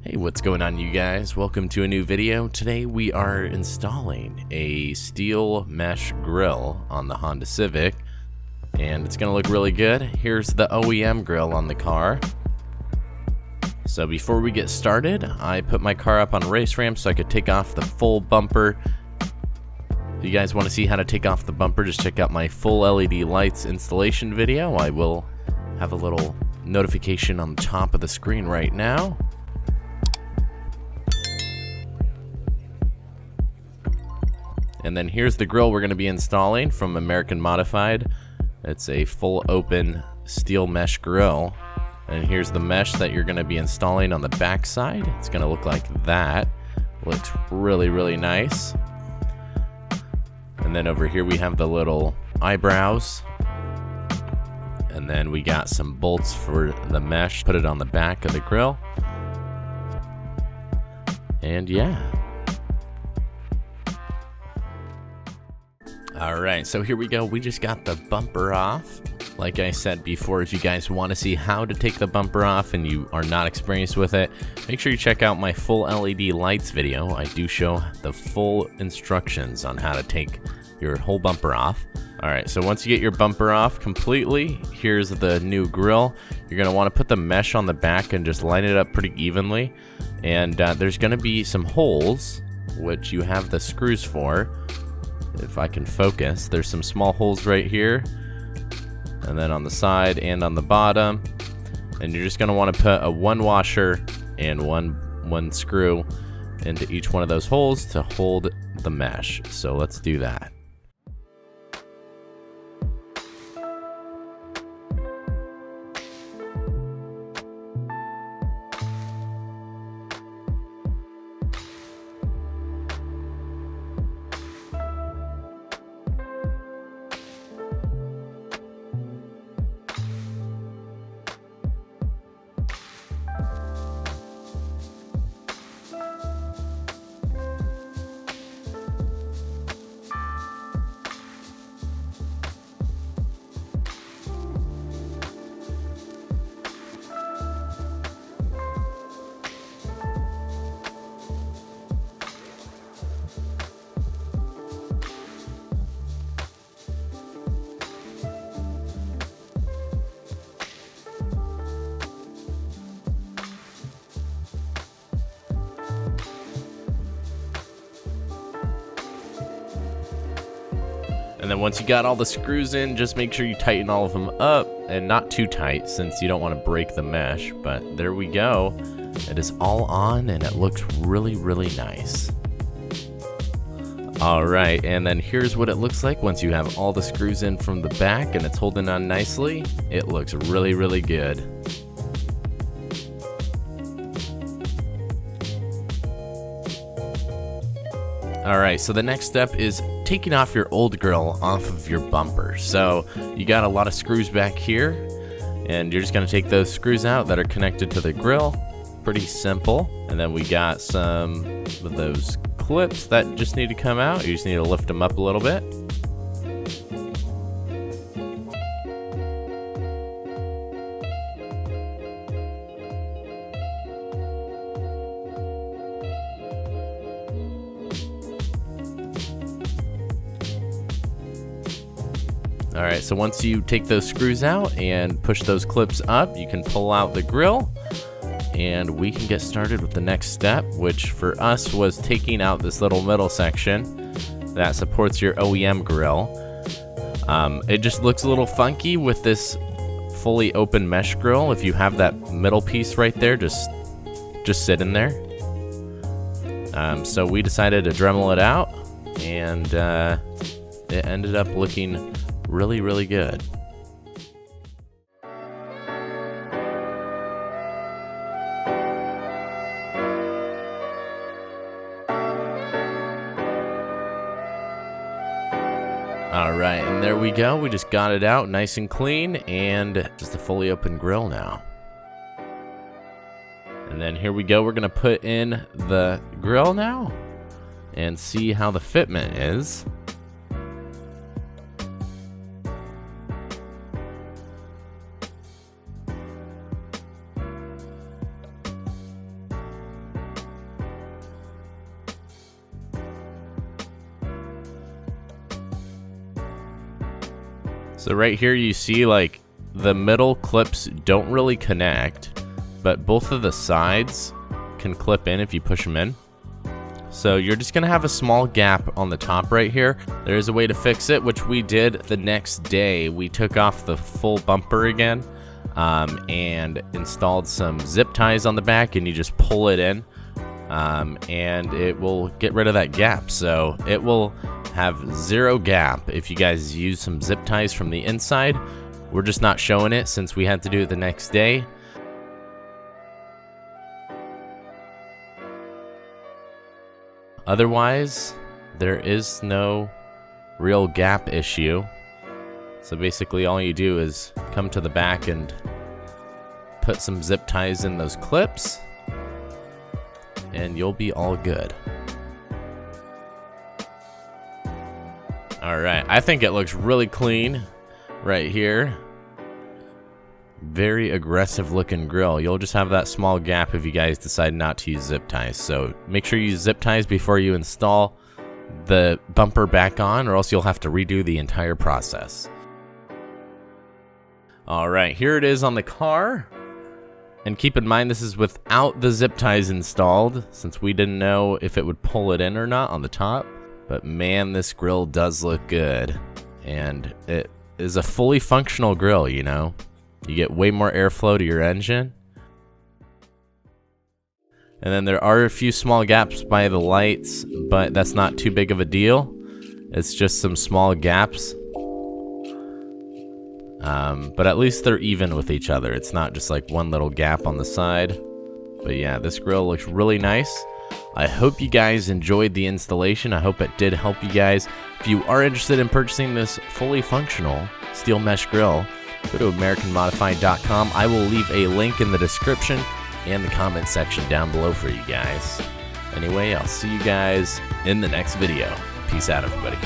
Hey, what's going on, you guys? Welcome to a new video. Today we are installing a steel mesh grille on the Honda Civic, and it's gonna look really good. Here's the OEM grille on the car. So before we get started, I put my car up on a race ramp so I could take off the full bumper. If you guys want to see how to take off the bumper, just check out my full LED lights installation video. I will have a little notification on the top of the screen right now. And then here's the grille we're going to be installing from American Modified. It's a full open steel mesh grille. And here's the mesh that you're going to be installing on the back side. It's going to look like that. Looks really, really nice. And then over here we have the little eyebrows. And then we got some bolts for the mesh. Put it on the back of the grille. And yeah. Alright, so here we go. We just got the bumper off. Like I said before, if you guys want to see how to take the bumper off and you are not experienced with it, make sure you check out my full LED lights video. I do show the full instructions on how to take your whole bumper off. Alright, so once you get your bumper off completely, here's the new grille. You're going to want to put the mesh on the back and just line it up pretty evenly. And there's going to be some holes, which you have the screws for. If I can focus, there's some small holes right here, and then on the side and on the bottom, and you're just going to want to put a one washer and one screw into each one of those holes to hold the mesh. So let's do that. And then once you got all the screws in, just make sure you tighten all of them up, and not too tight since you don't want to break the mesh. But there we go. It is all on and it looks really, really nice. Alright, and then here's what it looks like once you have all the screws in from the back and it's holding on nicely. It looks really, really good. Alright, so the next step is taking off your old grille off of your bumper. So you got a lot of screws back here, and you're just going to take those screws out that are connected to the grille. Pretty simple. And then we got some of those clips that just need to come out. You just need to lift them up a little bit. Alright, so once you take those screws out and push those clips up, you can pull out the grille, and we can get started with the next step, which for us was taking out this little middle section that supports your OEM grille. It just looks a little funky with this fully open mesh grille. If you have that middle piece right there, just sit in there. So we decided to Dremel it out, and it ended up looking really, really good. Alright, and there we go. We just got it out nice and clean, and just a fully open grille now. And then here we go. We're going to put in the grille now and see how the fitment is. So right here you see like the middle clips don't really connect, but both of the sides can clip in if you push them in. So you're just gonna have a small gap on the top right here. There is a way to fix it, which we did the next day. We took off the full bumper again and installed some zip ties on the back, and you just pull it in and it will get rid of that gap. So it will have zero gap if you guys use some zip ties from the inside. We're just not showing it since we had to do it the next day. Otherwise, there is no real gap issue. So basically all you do is come to the back and put some zip ties in those clips, and you'll be all good. Alright, I think it looks really clean right here. Very aggressive looking grill. You'll just have that small gap if you guys decide not to use zip ties. So make sure you use zip ties before you install the bumper back on, or else you'll have to redo the entire process. Alright, here it is on the car. And keep in mind this is without the zip ties installed, since we didn't know if it would pull it in or not on the top. But man, this grill does look good. And it is a fully functional grill, you know. You get way more airflow to your engine. And then there are a few small gaps by the lights, but that's not too big of a deal. It's just some small gaps. But at least they're even with each other. It's not just like one little gap on the side. But yeah, this grill looks really nice. I hope you guys enjoyed the installation. I hope it did help you guys. If you are interested in purchasing this fully functional steel mesh grill, go to AmericanModified.com. I will leave a link in the description and the comment section down below for you guys. Anyway, I'll see you guys in the next video. Peace out, everybody.